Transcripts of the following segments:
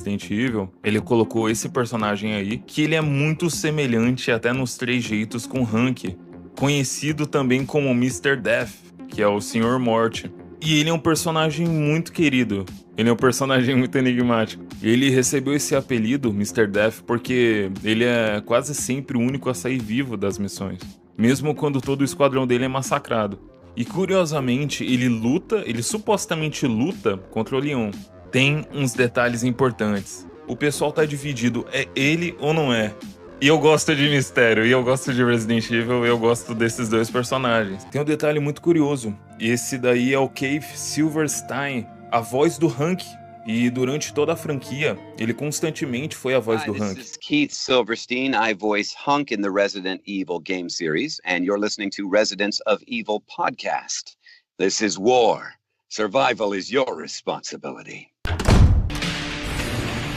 Resident Evil, ele colocou esse personagem aí, que ele é muito semelhante até nos trejeitos com Hank, conhecido também como Mr. Death, que é o Senhor Morte. E ele é um personagem muito querido, ele é um personagem muito enigmático. Ele recebeu esse apelido, Mr. Death, porque ele é quase sempre o único a sair vivo das missões, mesmo quando todo o esquadrão dele é massacrado. E curiosamente, ele supostamente luta contra o Leon. Tem uns detalhes importantes. O pessoal tá dividido, é ele ou não é? E eu gosto de mistério, e eu gosto de Resident Evil, e eu gosto desses dois personagens. Tem um detalhe muito curioso. Esse daí é o Keith Silverstein, a voz do Hank. E durante toda a franquia, ele constantemente foi a voz do Hank. This is Keith Silverstein. I voice Hunk in the Resident Evil game series, and you're listening to Residents of Evil podcast. This is war. Survival is your responsibility.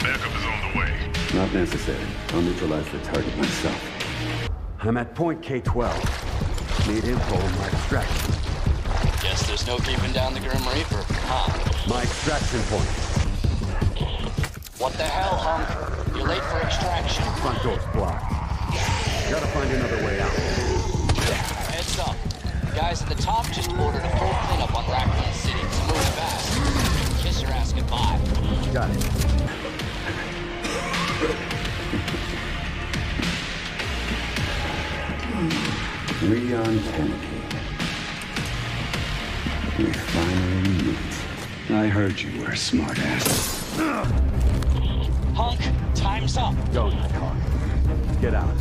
Backup is on the way. Not necessary. I'll neutralize the target myself. I'm at point K-12. Need info on my extraction. Guess there's no keeping down the Grim Reaper, huh? My extraction point. What the hell, Hunk? You're late for extraction. Front door's blocked. Gotta find another way out. Heads up. Guys at the top just ordered a full cleanup on Raccoon City. So move fast. Kiss your ass goodbye. Got it. Leon Kennedy. We finally meet. I heard you were a smartass. Hunk, time's up. Go, Nighthawk. Get out.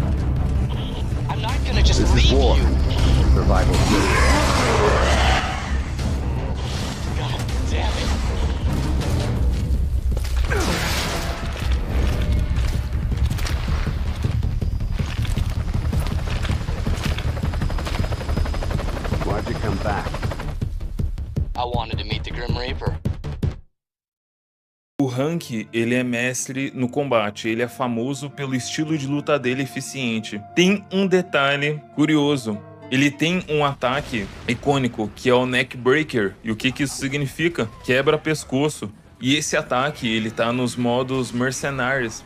I'm not gonna just This leave is war. you. Survival. God damn it. Why'd you come back? I wanted to meet the Grim Reaper. O Hank, ele é mestre no combate, ele é famoso pelo estilo de luta dele eficiente. Tem um detalhe curioso, ele tem um ataque icônico, que é o Neckbreaker. E o que isso significa? Quebra pescoço. E esse ataque, ele tá nos modos Mercenaries.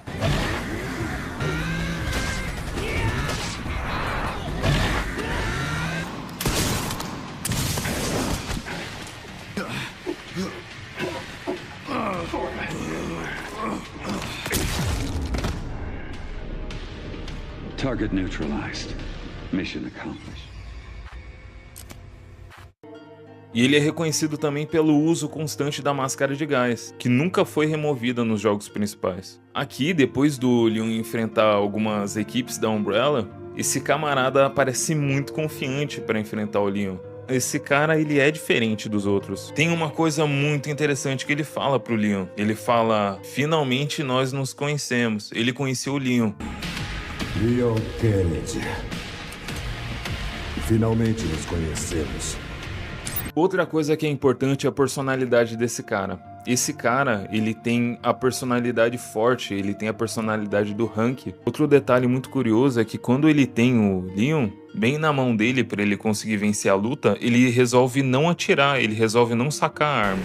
Target neutralized. Mission accomplished. E ele é reconhecido também pelo uso constante da máscara de gás, que nunca foi removida nos jogos principais. Aqui, depois do Leon enfrentar algumas equipes da Umbrella, esse camarada parece muito confiante para enfrentar o Leon. Esse cara, ele é diferente dos outros. Tem uma coisa muito interessante que ele fala pro Leon. Ele fala, finalmente nós nos conhecemos. Ele conheceu o Leon. Leon Kennedy. Finalmente nos conhecemos. Outra coisa que é importante é a personalidade desse cara. Esse cara, ele tem a personalidade forte, ele tem a personalidade do Hank. Outro detalhe muito curioso é que quando ele tem o Leon bem na mão dele para ele conseguir vencer a luta, ele resolve não atirar, ele resolve não sacar a arma.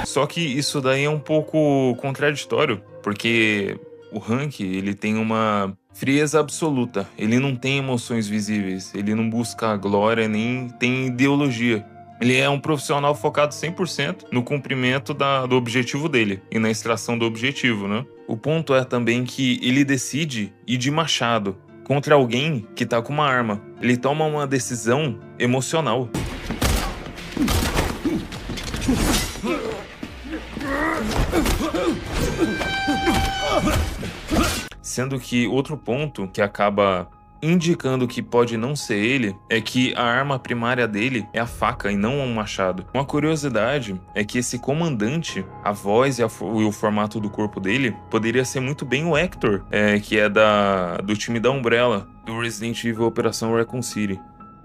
Só que isso daí é um pouco contraditório, porque o Hank, ele tem uma frieza absoluta, ele não tem emoções visíveis, ele não busca glória, nem tem ideologia. Ele é um profissional focado 100% no cumprimento do objetivo dele e na extração do objetivo, né? O ponto é também que ele decide ir de machado contra alguém que tá com uma arma. Ele toma uma decisão emocional. Sendo que outro ponto que acaba indicando que pode não ser ele é que a arma primária dele é a faca e não um machado. Uma curiosidade é que esse comandante, a voz e o formato do corpo dele, poderia ser muito bem o Hector, que é do time da Umbrella, do Resident Evil Operação Raccoon City.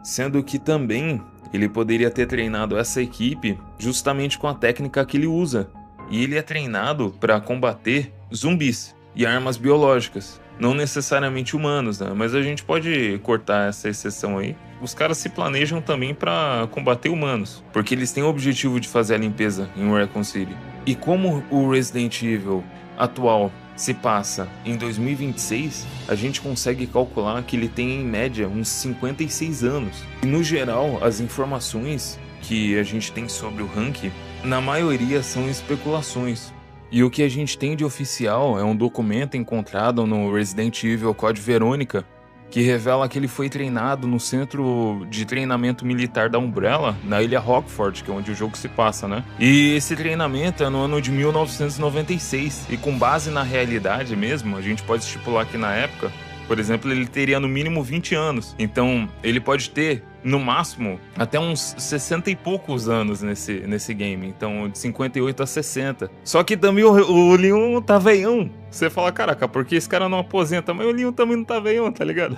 Sendo que também ele poderia ter treinado essa equipe justamente com a técnica que ele usa. E ele é treinado para combater zumbis e armas biológicas, não necessariamente humanos, né? Mas a gente pode cortar essa exceção aí. os caras se planejam também para combater humanos, porque eles têm o objetivo de fazer a limpeza em Raccoon City. E como o Resident Evil atual se passa em 2026, a gente consegue calcular que ele tem em média uns 56 anos. E no geral, as informações que a gente tem sobre o Hank, na maioria são especulações. E o que a gente tem de oficial é um documento encontrado no Resident Evil Code Verônica, que revela que ele foi treinado no centro de treinamento militar da Umbrella, na ilha Rockford, que é onde o jogo se passa, né? E esse treinamento é no ano de 1996, e com base na realidade mesmo, a gente pode estipular que na época, por exemplo, ele teria no mínimo 20 anos. Então, ele pode ter, no máximo, até uns 60 e poucos anos nesse game. Então, de 58 a 60. Só que também o Leon tá veião. Você fala, caraca, por que esse cara não aposenta? Mas o Leon também não tá veião, tá ligado?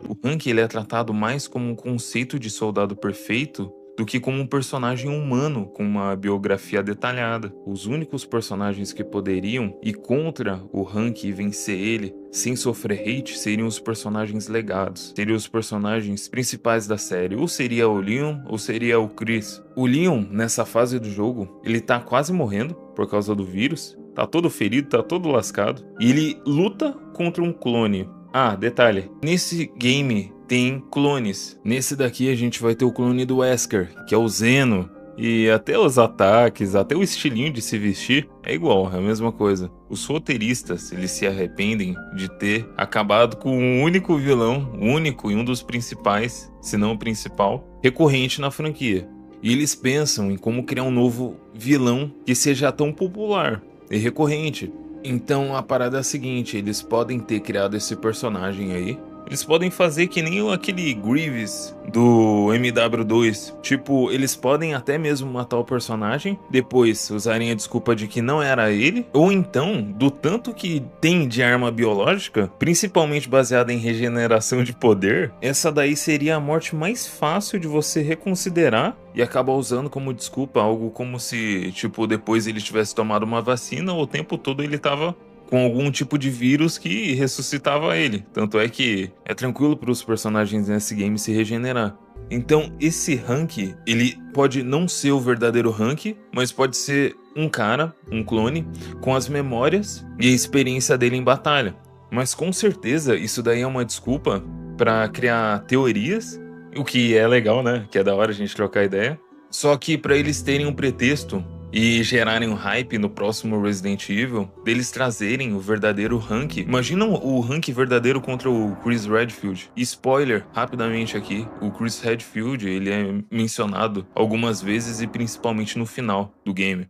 O Hank, ele é tratado mais como um conceito de soldado perfeito do que como um personagem humano com uma biografia detalhada. Os únicos personagens que poderiam ir contra o Hank e vencer ele sem sofrer hate seriam os personagens legados, seriam os personagens principais da série. Ou seria o Leon ou seria o Chris. O Leon, nessa fase do jogo, ele tá quase morrendo por causa do vírus, tá todo ferido, tá todo lascado, e ele luta contra um clone. Ah, detalhe, nesse game tem clones. Nesse daqui a gente vai ter o clone do Wesker, que é o Zeno. E até os ataques, até o estilinho de se vestir é igual, é a mesma coisa. Os roteiristas, eles se arrependem de ter acabado com um único vilão, único e um dos principais, se não o principal, recorrente na franquia. E eles pensam em como criar um novo vilão que seja tão popular e recorrente. Então a parada é a seguinte, eles podem ter criado esse personagem aí, eles podem fazer que nem aquele Grievous do MW2. Tipo, eles podem até mesmo matar o personagem, depois usarem a desculpa de que não era ele, ou então, do tanto que tem de arma biológica, principalmente baseada em regeneração de poder, essa daí seria a morte mais fácil de você reconsiderar e acabar usando como desculpa algo como se, tipo, depois ele tivesse tomado uma vacina, o tempo todo ele tava com algum tipo de vírus que ressuscitava ele. Tanto é que é tranquilo para os personagens nesse game se regenerar. Então esse Hank, ele pode não ser o verdadeiro Hank, mas pode ser um cara, um clone, com as memórias e a experiência dele em batalha. Mas com certeza isso daí é uma desculpa para criar teorias, o que é legal, né? Que é da hora a gente trocar ideia. Só que para eles terem um pretexto e gerarem um hype no próximo Resident Evil, deles trazerem o verdadeiro Hank. Imagina o Hank verdadeiro contra o Chris Redfield. E spoiler, rapidamente aqui, o Chris Redfield, ele é mencionado algumas vezes e principalmente no final do game.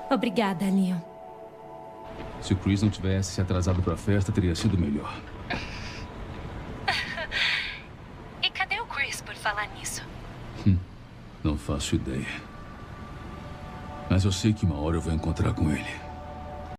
Obrigada, Leon. Se o Chris não tivesse se atrasado pra festa, teria sido melhor. E cadê o Chris por falar nisso? Não faço ideia. Mas eu sei que uma hora eu vou encontrar com ele.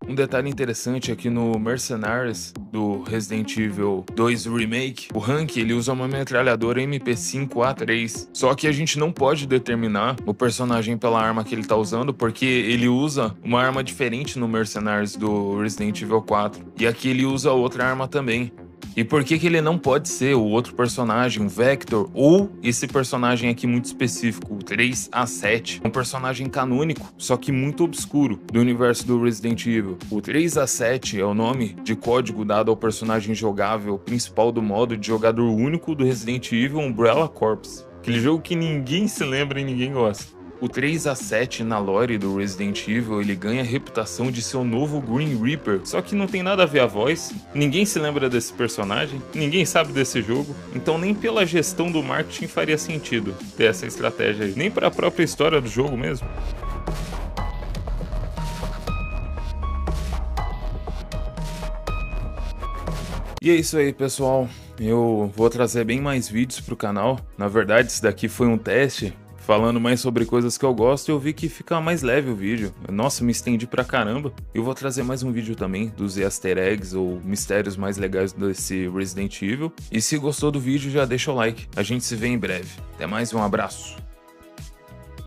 Um detalhe interessante é que no Mercenaries do Resident Evil 2 Remake, o Hank ele usa uma metralhadora MP5A3. Só que a gente não pode determinar o personagem pela arma que ele tá usando, porque ele usa uma arma diferente no Mercenaries do Resident Evil 4. E aqui ele usa outra arma também. E por que ele não pode ser o outro personagem, o Vector, ou esse personagem aqui muito específico, o 3A7? É um personagem canônico, só que muito obscuro, do universo do Resident Evil. O 3A7 é o nome de código dado ao personagem jogável principal do modo de jogador único do Resident Evil Umbrella Corps. Aquele jogo que ninguém se lembra e ninguém gosta. O 3A7 na lore do Resident Evil, ele ganha a reputação de ser o novo Green Reaper, só que não tem nada a ver a voz, ninguém se lembra desse personagem, ninguém sabe desse jogo, então nem pela gestão do marketing faria sentido ter essa estratégia aí, nem para a própria história do jogo mesmo. E é isso aí, pessoal, eu vou trazer bem mais vídeos pro canal, na verdade esse daqui foi um teste, falando mais sobre coisas que eu gosto, e eu vi que fica mais leve o vídeo. Nossa, me estendi pra caramba. Eu vou trazer mais um vídeo também dos easter eggs ou mistérios mais legais desse Resident Evil. E se gostou do vídeo, já deixa o like. A gente se vê em breve. Até mais, um abraço.